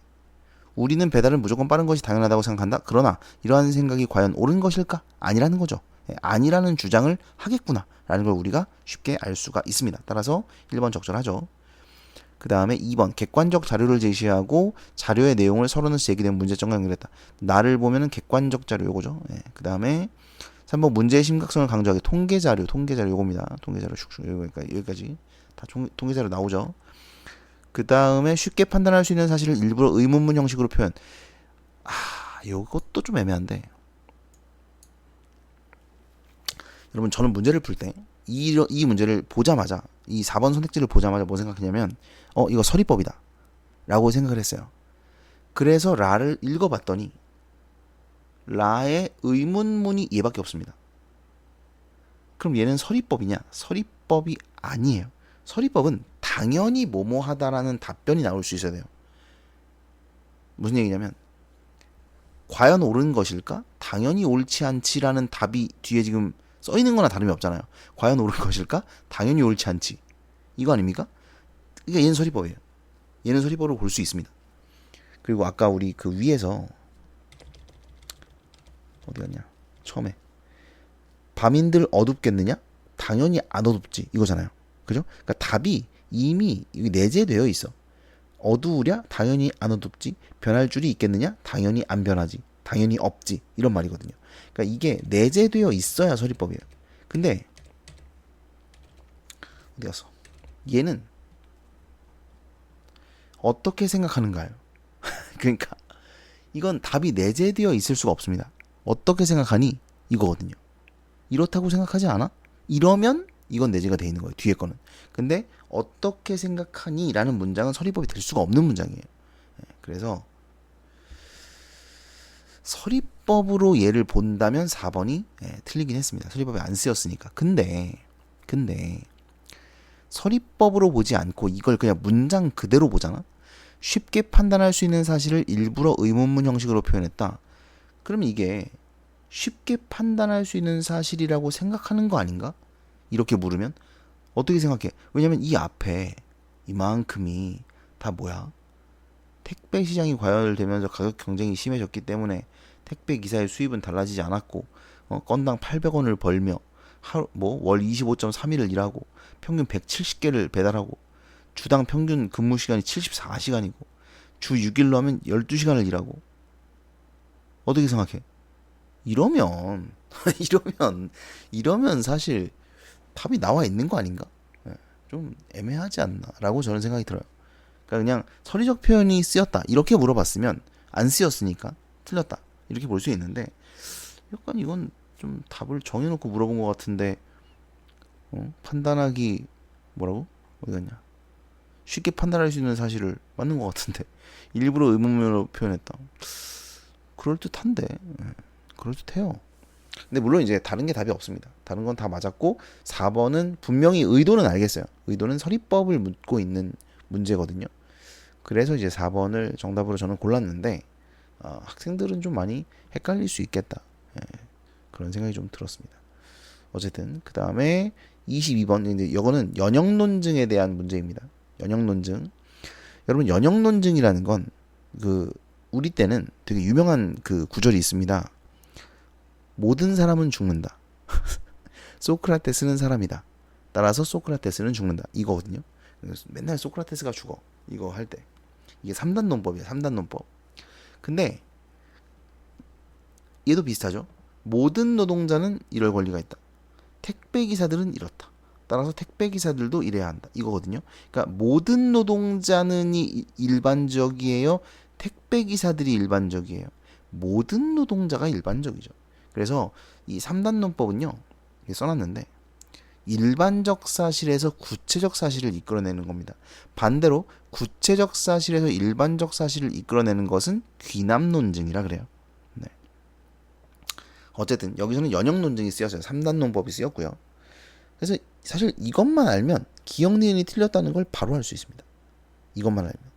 우리는 배달은 무조건 빠른 것이 당연하다고 생각한다. 그러나 이러한 생각이 과연 옳은 것일까? 아니라는 거죠. 아니라는 주장을 하겠구나 라는 걸 우리가 쉽게 알 수가 있습니다. 따라서 1번 적절하죠. 그 다음에 2번 객관적 자료를 제시하고 자료의 내용을 서론에서 제기된 문제점과 연결했다. 나를 보면은 객관적 자료 요거죠. 그 다음에 3번 문제의 심각성을 강조하기 통계자료 요겁니다. 통계자료 여기까지 다 통계자료 나오죠. 그 다음에 쉽게 판단할 수 있는 사실을 일부러 의문문 형식으로 표현. 요것도 좀 애매한데. 여러분 저는 문제를 풀 때 이 문제를 보자마자 이 4번 선택지를 보자마자 뭐 생각했냐면 이거 서리법이다 라고 생각을 했어요. 그래서 라를 읽어봤더니 라의 의문문이 얘밖에 없습니다. 그럼 얘는 서리법이냐? 서리법이 아니에요. 서리법은 당연히 뭐뭐하다라는 답변이 나올 수 있어야 돼요. 무슨 얘기냐면 과연 옳은 것일까? 당연히 옳지 않지라는 답이 뒤에 지금 써 있는 거나 다름이 없잖아요. 과연 옳은 것일까? 당연히 옳지 않지. 이거 아닙니까? 그러니까 얘는 서리법이에요. 얘는 서리법으로 볼 수 있습니다. 그리고 아까 우리 그 위에서 어디 갔냐? 처음에 밤인들 어둡겠느냐? 당연히 안 어둡지 이거잖아요. 그죠? 그러니까 답이 이미 내재되어 있어. 어두우랴? 당연히 안 어둡지. 변할 줄이 있겠느냐? 당연히 안 변하지. 당연히 없지. 이런 말이거든요. 그러니까 이게 내재되어 있어야 서리법이에요. 근데 어디 갔어? 얘는 어떻게 생각하는가요? 그러니까 이건 답이 내재되어 있을 수가 없습니다. 어떻게 생각하니? 이거거든요. 이렇다고 생각하지 않아? 이러면 이건 내재가 돼 있는 거예요. 뒤에 거는. 근데 어떻게 생각하니? 라는 문장은 서리법이 될 수가 없는 문장이에요. 그래서 서리법으로 얘를 본다면 4번이 틀리긴 했습니다. 서리법이 안 쓰였으니까. 근데 서리법으로 보지 않고 이걸 그냥 문장 그대로 보잖아. 쉽게 판단할 수 있는 사실을 일부러 의문문 형식으로 표현했다. 그럼 이게 쉽게 판단할 수 있는 사실이라고 생각하는 거 아닌가? 이렇게 물으면 어떻게 생각해? 왜냐면 이 앞에 이만큼이 다 뭐야? 택배 시장이 과열되면서 가격 경쟁이 심해졌기 때문에 택배 기사의 수입은 달라지지 않았고 건당 800원을 벌며 월 25.3일을 일하고 평균 170개를 배달하고 주당 평균 근무 시간이 74시간이고 주 6일로 하면 12시간을 일하고 어떻게 생각해? 이러면 이러면 이러면 사실 답이 나와 있는 거 아닌가? 예, 좀 애매하지 않나라고 저는 생각이 들어요. 그러니까 그냥 서리적 표현이 쓰였다 이렇게 물어봤으면 안 쓰였으니까 틀렸다 이렇게 볼 수 있는데 약간 이건 좀 답을 정해놓고 물어본 것 같은데 판단하기 뭐라고? 어디 갔냐? 쉽게 판단할 수 있는 사실을 맞는 것 같은데 일부러 의문문으로 표현했다. 그럴듯한데 그럴듯해요. 근데 물론 이제 다른 게 답이 없습니다. 다른 건 다 맞았고 4번은 분명히 의도는 알겠어요. 의도는 서리법을 묻고 있는 문제거든요. 그래서 이제 4번을 정답으로 저는 골랐는데 학생들은 좀 많이 헷갈릴 수 있겠다. 예, 그런 생각이 좀 들었습니다. 어쨌든 그 다음에 22번 이제 이거는 연역 논증에 대한 문제입니다. 연역 논증. 여러분 연역 논증이라는 건 그 우리 때는 되게 유명한 그 구절이 있습니다. 모든 사람은 죽는다. 소크라테스는 사람이다. 따라서 소크라테스는 죽는다. 이거거든요. 그래서 맨날 소크라테스가 죽어. 이거 할 때. 이게 3단 논법이야. 3단 논법. 근데 얘도 비슷하죠. 모든 노동자는 이럴 권리가 있다. 택배 기사들은 이렇다. 따라서 택배 기사들도 이래야 한다. 이거거든요. 그러니까 모든 노동자는 일반적이에요. 택배 기사들이 일반적이에요. 모든 노동자가 일반적이죠. 그래서 이 3단 논법은요. 이게 써놨는데 일반적 사실에서 구체적 사실을 이끌어내는 겁니다. 반대로 구체적 사실에서 일반적 사실을 이끌어내는 것은 귀납 논증이라 그래요. 네. 어쨌든 여기서는 연역 논증이 쓰였어요. 3단 논법이 쓰였고요. 그래서 사실 이것만 알면 기역 니은이 틀렸다는 걸 바로 알 수 있습니다. 이것만 알면.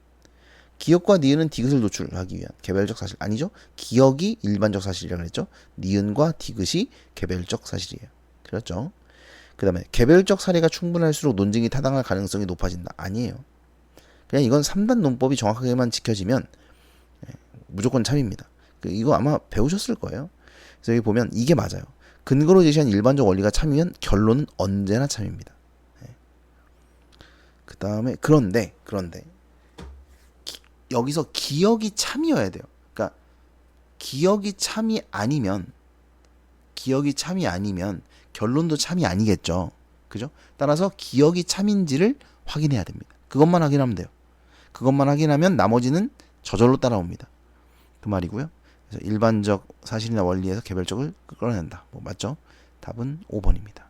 기역과 니은은 디귿을 노출하기 위한 개별적 사실 아니죠? 기역이 일반적 사실이라고 그랬죠? 니은과 디귿이 개별적 사실이에요. 그렇죠? 그 다음에 개별적 사례가 충분할수록 논증이 타당할 가능성이 높아진다. 아니에요. 그냥 이건 3단 논법이 정확하게만 지켜지면 무조건 참입니다. 이거 아마 배우셨을 거예요. 그래서 여기 보면 이게 맞아요. 근거로 제시한 일반적 원리가 참이면 결론은 언제나 참입니다. 그 다음에 그런데 여기서 기억이 참이어야 돼요. 그러니까 기억이 참이 아니면 결론도 참이 아니겠죠. 그죠? 따라서 기억이 참인지를 확인해야 됩니다. 그것만 확인하면 돼요. 그것만 확인하면 나머지는 저절로 따라옵니다. 그 말이고요. 그래서 일반적 사실이나 원리에서 개별적을 끌어낸다. 뭐 맞죠? 답은 5번입니다.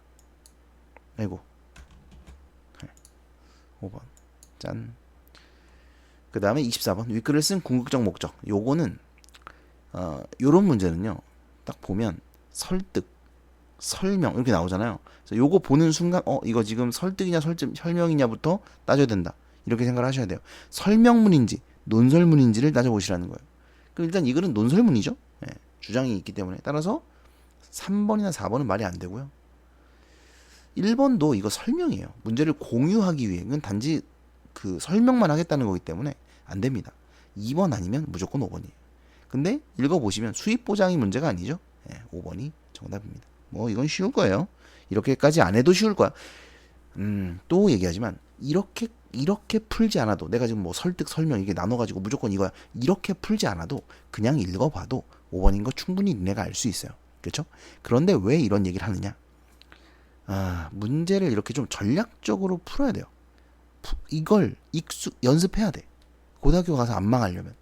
아이고. 5번. 짠. 그 다음에 24번. 윗글을 쓴 궁극적 목적. 요거는 요런 문제는요. 딱 보면 설득, 설명 이렇게 나오잖아요. 그래서 요거 보는 순간 이거 지금 설득이냐 설명이냐부터 따져야 된다. 이렇게 생각을 하셔야 돼요. 설명문인지 논설문인지를 따져보시라는 거예요. 그럼 일단 이 글은 논설문이죠. 예, 주장이 있기 때문에. 따라서 3번이나 4번은 말이 안 되고요. 1번도 이거 설명이에요. 문제를 공유하기 위해. 이건 단지 그 설명만 하겠다는 거기 때문에 안 됩니다. 2번 아니면 무조건 5번이에요. 근데 읽어보시면 수입 보장이 문제가 아니죠. 예, 5번이 정답입니다. 뭐 이건 쉬울 거예요. 이렇게까지 안 해도 쉬울 거야. 또 얘기하지만 이렇게 풀지 않아도 내가 지금 뭐 설득 설명 이게 나눠가지고 무조건 이거야 이렇게 풀지 않아도 그냥 읽어봐도 5번인 거 충분히 내가 알 수 있어요. 그렇죠? 그런데 왜 이런 얘기를 하느냐? 문제를 이렇게 좀 전략적으로 풀어야 돼요. 이걸 연습해야 돼. 고등학교 가서 안 망하려면.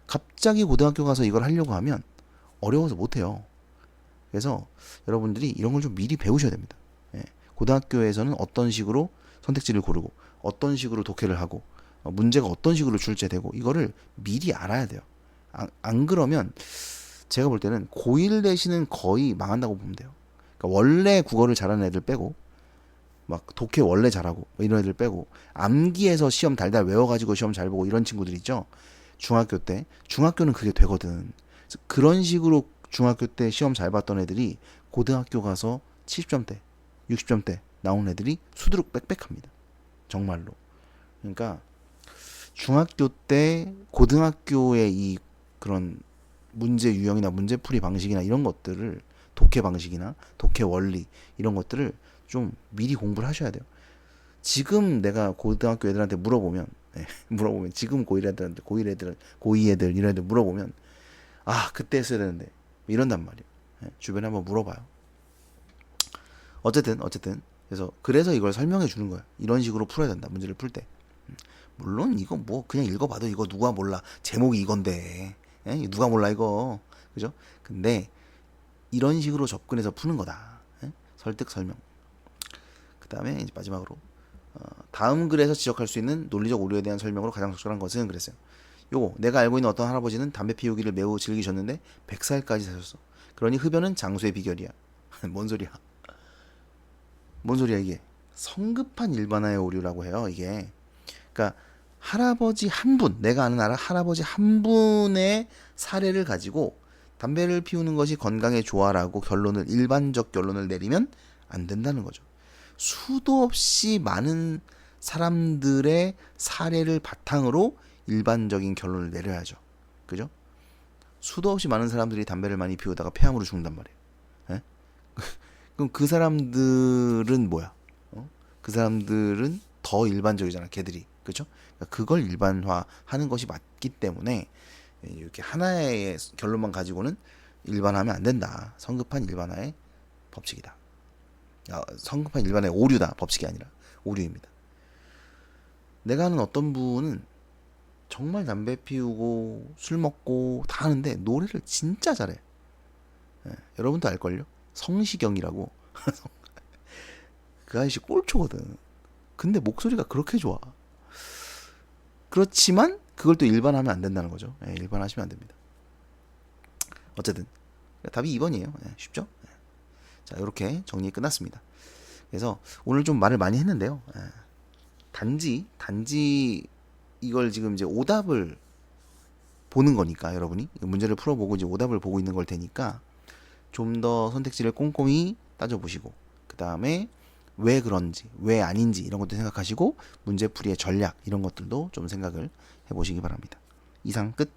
갑자기 고등학교 가서 이걸 하려고 하면 어려워서 못해요. 그래서 여러분들이 이런 걸 좀 미리 배우셔야 됩니다. 예. 고등학교에서는 어떤 식으로 선택지를 고르고 어떤 식으로 독해를 하고 문제가 어떤 식으로 출제되고 이거를 미리 알아야 돼요. 안 그러면 제가 볼 때는 고1 내신은 거의 망한다고 보면 돼요. 그러니까 원래 국어를 잘하는 애들 빼고 막 독해 원래 잘하고 이런 애들 빼고 암기해서 시험 달달 외워가지고 시험 잘 보고 이런 친구들 있죠. 중학교는 그게 되거든. 그런 식으로 중학교 때 시험 잘 봤던 애들이 고등학교 가서 70점대 60점대 나온 애들이 수두룩 빽빽합니다. 정말로. 그러니까 중학교 때 고등학교의 이 그런 문제 유형이나 문제풀이 방식이나 이런 것들을 독해 방식이나 독해 원리 이런 것들을 좀 미리 공부를 하셔야 돼요. 지금 내가 고등학교 애들한테 물어보면 지금 고1 애들 이런 애들 물어보면 그때 했어야 되는데 이런단 말이에요. 주변에 한번 물어봐요. 어쨌든 그래서 이걸 설명해 주는 거예요. 이런 식으로 풀어야 된다. 문제를 풀 때. 물론 이거 뭐 그냥 읽어봐도 이거 누가 몰라. 제목이 이건데. 누가 몰라 이거. 그죠? 근데 이런 식으로 접근해서 푸는 거다. 설득 설명. 그 다음에 이제 마지막으로 다음 글에서 지적할 수 있는 논리적 오류에 대한 설명으로 가장 적절한 것은 그랬어요. 요거 내가 알고 있는 어떤 할아버지는 담배 피우기를 매우 즐기셨는데 100살까지 사셨어. 그러니 흡연은 장수의 비결이야. 뭔 소리야? 뭔 소리야 이게? 성급한 일반화의 오류라고 해요. 이게. 그러니까 할아버지 한 분, 내가 아는 할아버지 한 분의 사례를 가지고 담배를 피우는 것이 건강에 좋아라고 일반적 결론을 내리면 안 된다는 거죠. 수도 없이 많은 사람들의 사례를 바탕으로 일반적인 결론을 내려야죠. 그죠? 수도 없이 많은 사람들이 담배를 많이 피우다가 폐암으로 죽는단 말이에요. 예? 그럼 그 사람들은 뭐야? 그 사람들은 더 일반적이잖아, 걔들이. 그죠? 그러니까 그걸 일반화하는 것이 맞기 때문에 이렇게 하나의 결론만 가지고는 일반화하면 안 된다. 성급한 일반화의 법칙이다. 성급한 일반화의 오류다. 법칙이 아니라 오류입니다. 내가 아는 어떤 분은 정말 담배 피우고 술 먹고 다 하는데 노래를 진짜 잘해. 여러분도 알걸요? 성시경이라고. 그 아저씨 꼴초거든. 근데 목소리가 그렇게 좋아. 그렇지만 그걸 또 일반하면 안 된다는 거죠. 일반하시면 안 됩니다. 어쨌든 답이 2번이에요. 쉽죠? 자, 이렇게 정리 끝났습니다. 그래서 오늘 좀 말을 많이 했는데요. 단지 이걸 지금 이제 오답을 보는 거니까 여러분이 문제를 풀어보고 이제 오답을 보고 있는 걸 테니까 좀 더 선택지를 꼼꼼히 따져보시고 그 다음에 왜 그런지 왜 아닌지 이런 것도 생각하시고 문제풀이의 전략 이런 것들도 좀 생각을 해보시기 바랍니다. 이상 끝.